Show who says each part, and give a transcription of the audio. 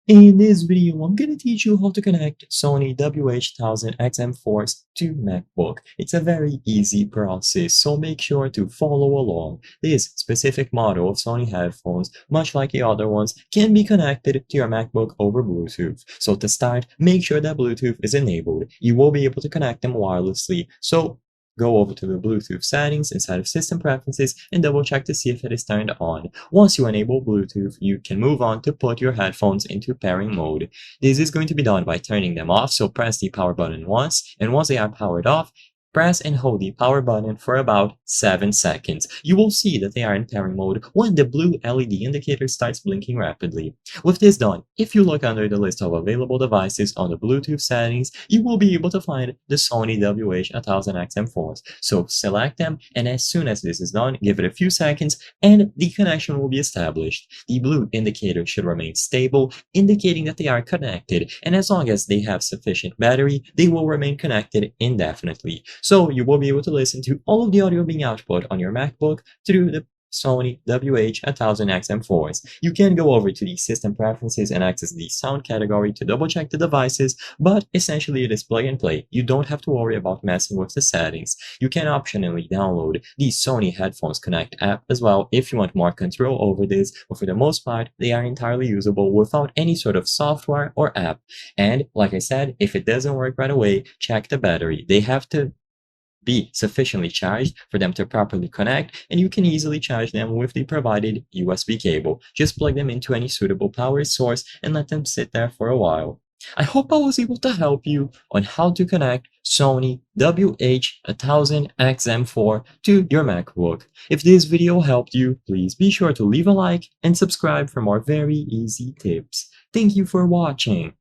Speaker 1: In this video, I'm gonna teach you how to connect Sony WH-1000XM4s to MacBook. It's a very easy process, so make sure to follow along. This specific model of Sony headphones, much like the other ones, can be connected to your MacBook over Bluetooth. So to start, make sure that Bluetooth is enabled. You will be able to connect them wirelessly. So go over to the Bluetooth settings inside of System Preferences and double check to see if it is turned on. Once you enable Bluetooth, you can move on to put your headphones into pairing mode. This is going to be done by turning them off, so press the power button once, and once they are powered off, press and hold the power button for about 7 seconds. You will see that they are in pairing mode when the blue LED indicator starts blinking rapidly. With this done, if you look under the list of available devices on the Bluetooth settings, you will be able to find the Sony WH-1000XM4s. So select them, and as soon as this is done, give it a few seconds and the connection will be established. The blue indicator should remain stable, indicating that they are connected, and as long as they have sufficient battery, they will remain connected indefinitely. So you will be able to listen to all of the audio being output on your MacBook through the Sony WH-1000XM4s. You can go over to the System Preferences and access the Sound category to double check the devices, but essentially it is plug and play. You don't have to worry about messing with the settings. You can optionally download the Sony Headphones Connect app as well if you want more control over this, but for the most part, they are entirely usable without any sort of software or app. And like I said, if it doesn't work right away, check the battery. They have to be sufficiently charged for them to properly connect, and you can easily charge them with the provided USB cable. Just plug them into any suitable power source and let them sit there for a while. I hope I was able to help you on how to connect Sony WH-1000XM4 to your MacBook. If this video helped you, please be sure to leave a like and subscribe for more very easy tips. Thank you for watching.